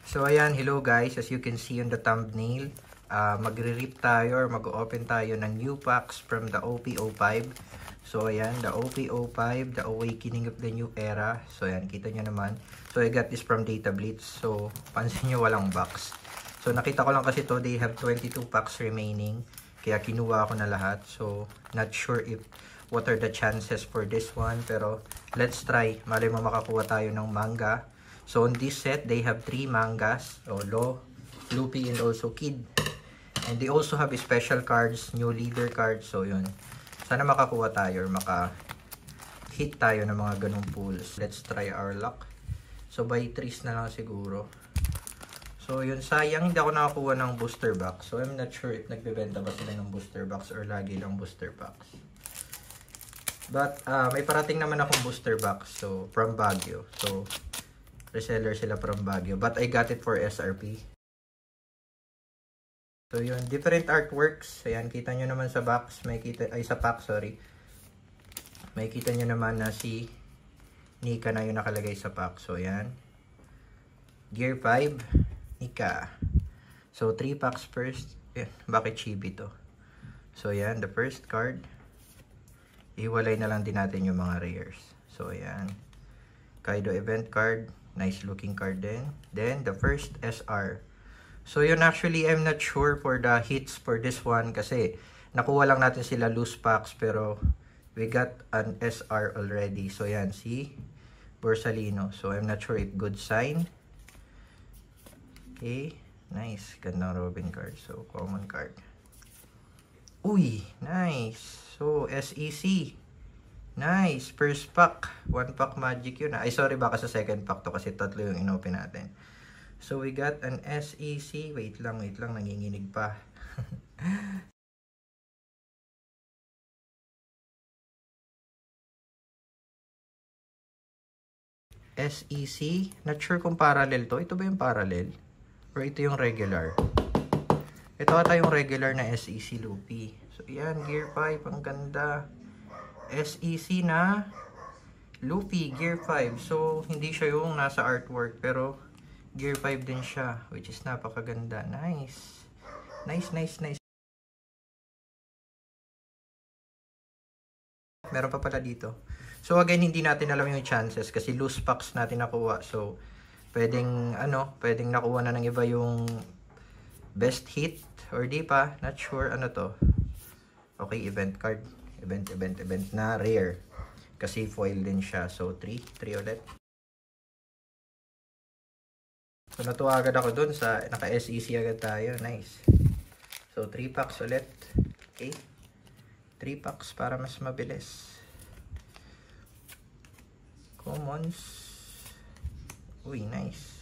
So ayan, hello guys, as you can see on the thumbnail, magre-rip tayo or mag-open tayo ng new packs from the OP05. So ayan, the OP05, the awakening of the new era. So ayan, kita nyo naman. So I got this from Data Blitz. So pansin nyo walang box. So nakita ko lang kasi to, they have 22 packs remaining. Kaya kinuha ko na lahat. So not sure if what are the chances for this one. Pero let's try. Malay mo makakuha tayo ng manga. So on this set, they have 3 mangas. So Lo, Luffy, and also Kid. And they also have special cards, new leader cards. So yun. Sana makakuha tayo or maka-hit tayo ng mga ganong pulls. Let's try our luck. So by 3s na lang siguro. So yun, sayang hindi ako nakakuha ng booster box. So I'm not sure if nagbebenta ba sila ng booster box or lagi lang booster box. But may parating naman akong booster box. So from Baguio. So reseller sila from Baguio. But I got it for SRP. So yun, different artworks. Ayan, kita nyo naman sa box. May kita, ay sa pack, sorry. May kita nyo naman na si Nika na yung nakalagay sa pack. So ayan. Gear 5, Nika. So 3 packs first. Ayan, bakit chibi to? So ayan, the first card. Iwalay na lang din natin yung mga rares. So ayan. Kaido event card. Nice looking card din. Then, the first SR. So, yun actually, I'm not sure for the hits for this one kasi nakuha lang natin sila loose packs pero we got an SR already. So, yan, si Borsalino. So, I'm not sure if good sign. Okay. Nice. Gandang Robin card. So, common card. Uy! Nice. So, SEC. Nice, first pack. 1 pack magic yun. Ay, sorry, baka sa second pack to kasi tatlo yung inopen natin. So, we got an SEC. Wait lang, nanginginig pa. SEC. Not sure kung parallel to. Ito ba yung parallel? Or ito yung regular? Ito ata yung regular na SEC Luffy. So, yan, Gear 5. Ang ganda. SEC na Luffy, Gear 5. So, hindi siya yung nasa artwork, pero Gear 5 din siya, which is napakaganda. Nice. Nice. Meron pa pala dito. So, again, hindi natin alam yung chances kasi loose packs natin nakuha. So, pwedeng nakuha na ng iba yung best hit or di pa. Not sure ano to. Okay, event card. Event na rare. Kasi foil din siya. So, 3 ulit. So, natuwa agad ako dun sa naka-SEC agad tayo. Nice. So, 3 packs ulit. Okay. 3 packs para mas mabilis. Commons. Uy, nice.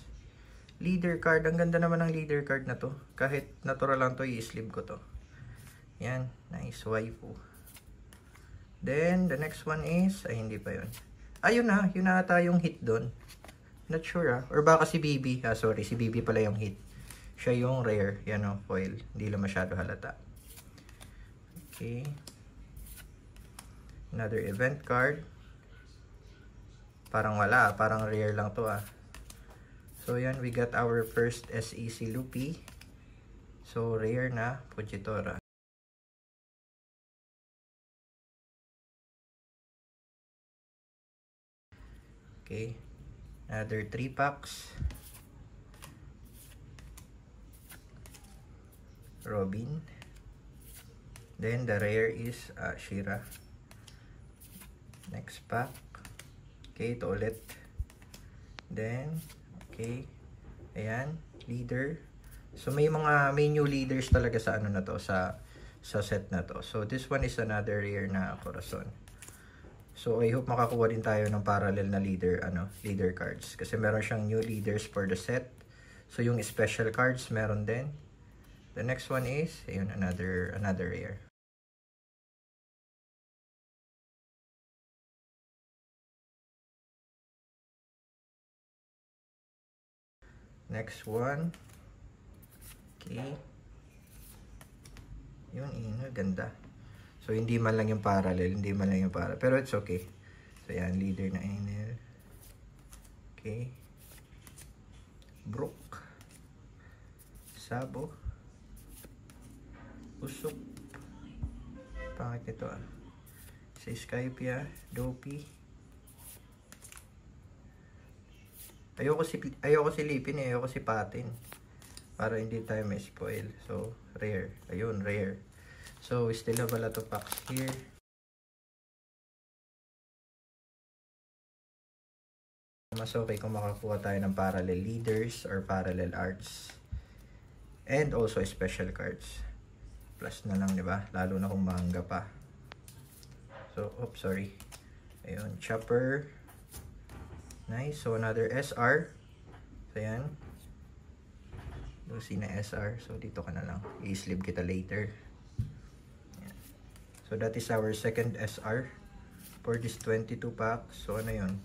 Leader card. Ang ganda naman ng leader card na to. Kahit natural lang to, i-sleeve ko to. Yan. Nice. Waifu. Then, the next one is, ay hindi pa yun. Ayun na, yun na ata yung hit doon. Not sure ah. Or baka si BB. Ah, sorry, si BB pala yung hit. Siya yung rare. Yan o, foil. Hindi lang masyado halata. Okay. Another event card. Parang wala. Parang rare lang to ah. So yan, we got our first SEC Luffy. So, rare na Fujitora. Okay, another 3 packs. Robin. Then the rare is Shira. Next pack. Okay, ito ulit. Then, okay. Ayan, leader. So may new leaders talaga sa ano na to, sa set na to. So this one is another rare na Corazon. So, I hope makakuha din tayo ng parallel na leader cards. Kasi meron siyang new leaders for the set. So, yung special cards, meron din. The next one is, ayun, another rare. Next one. Okay. Yun, ganda. So, hindi man lang yung parallel. Pero it's okay. So, yan. Leader na Enel. Okay. Brook. Sabo. Usok. Pangit ito ah. Si Skypia, Dopey. Ayoko silipin eh, ayoko si Patin. Para hindi tayo may spoil. So, rare. Ayun, rare. So, we still have a lot of packs here. Mas okay kung makakuha tayo ng parallel leaders or parallel arts. And also special cards. Plus na lang, di ba? Lalo na kung manga pa. So, oops, sorry. Ayun, Chopper. Nice. So, another SR. So, yan. Lucy na SR. So, dito ka na lang. I-sleeve kita later. Yan. So, that is our second SR for this 22 pack. So, ano yun?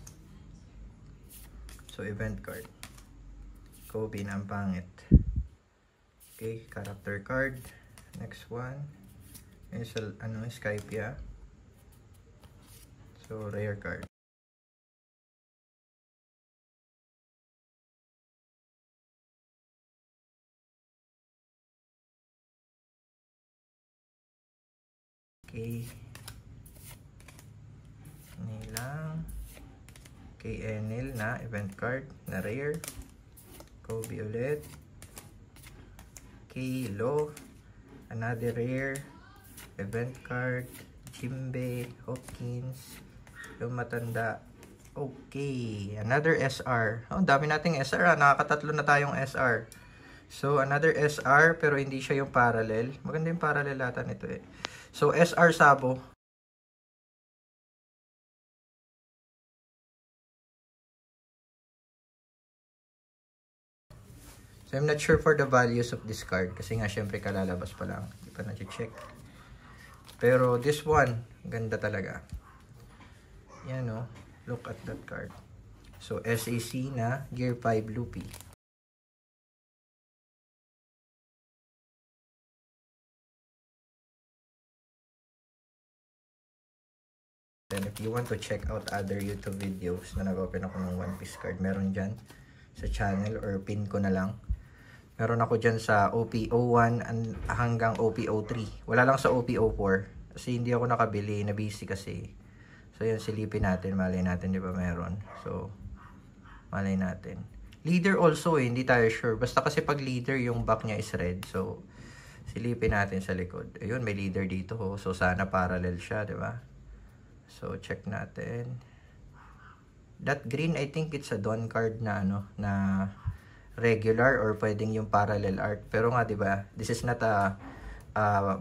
So, event card. Kobe na ang pangit. Okay, character card. Next one. Is ano, Skypia. So, rare card. Okay. Ini lang. Okay, Enel na event card na rare. Kobe ulit. Okay, Lo. Another rare. Event card. Jimbe. Hawkins. Yung matanda. Okay. Another SR. Oh, dami nating SR. Nakakatatlo na tayong SR. So, another SR pero hindi siya yung parallel. Maganda yung parallel ata nito eh. So, SR Sabo. So, I'm not sure for the values of this card. Kasi nga, syempre, kalalabas pa lang. Hindi pa na-check. Pero, this one, ganda talaga. Yan, no? Look at that card. So, SAC na Gear 5 Loopy. Then, if you want to check out other YouTube videos na nag-open ako ng One Piece card, meron dyan sa channel or pin ko na lang. Meron ako dyan sa OP01 hanggang OP03. Wala lang sa OP04. Kasi hindi ako nakabili. Na-busy kasi. So, yun. Silipin natin. Malay natin. Di ba meron? So, malay natin. Leader also eh. Hindi tayo sure. Basta kasi pag leader, yung back niya is red. So, silipin natin sa likod. Ayun. May leader dito. Oh. So, sana parallel siya. Di ba? So, check natin. That green, I think it's a Dawn card na ano, na regular or pwedeng yung parallel art. Pero nga, 'di ba? This is not a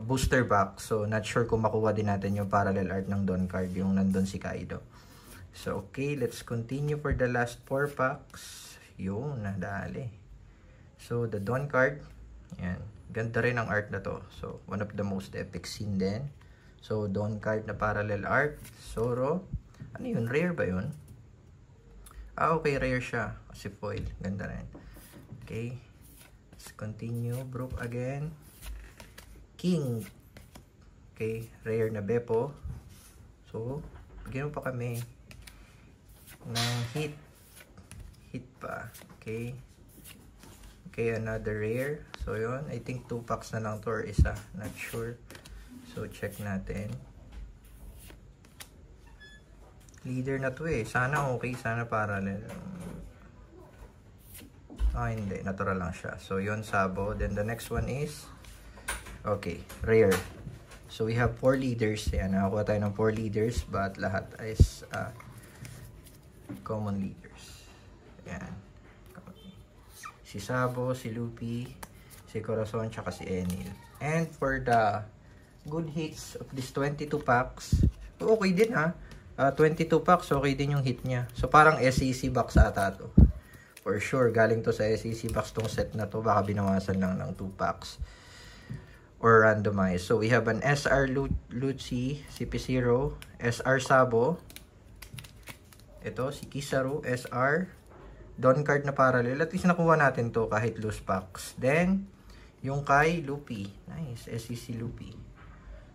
booster box. So, not sure kung makuha din natin yung parallel art ng Dawn card, yung nandun si Kaido. So, okay, let's continue for the last 4 packs. Yung nadali. So, the Dawn card. Yan. Ganda rin ang art na to. So, one of the most epic scene din. So, Dawn card na parallel art. Zoro. Ano yun? Rare ba yun? Ah, okay. Rare siya. Kasi foil. Ganda rin. Okay. Let's continue. Broke again. King. Okay. Rare na Beppo. So, bigyan mo pa kami ng hit. Hit pa. Okay. Okay. Another rare. So, yun. I think 2 packs na lang to or isa. Not sure. So, check natin. Leader na to eh. Sana okay. Sana parallel. Ah, hindi. Natural lang siya. So, yun, Sabo. Then, the next one is, okay, rare. So, we have 4 leaders. Ayan, nakakuha tayo ng 4 leaders. But, lahat is common leaders. Ayan. Si Sabo, si Luffy, si Corazon, tsaka si Enel. And, for the good hits of this 22 packs, okay din ha. 22 packs, okay din yung hit niya. So, parang SEC box ata to. For sure, galing to sa SEC box tong set na to. Baka binawasan lang ng 2 packs. Or randomized. So, we have an SR Lucy, si P0, SR Sabo. Ito, si Kizaru, SR. Dawn card na parallel. At least nakuha natin to kahit loose packs. Then, yung kay Luffy. Nice, SEC Luffy.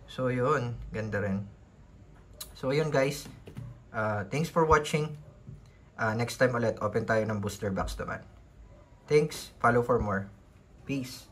So, yun. Ganda rin. So, yun guys. Thanks for watching. Next time ulit, open tayo ng booster box naman. Thanks. Follow for more. Peace.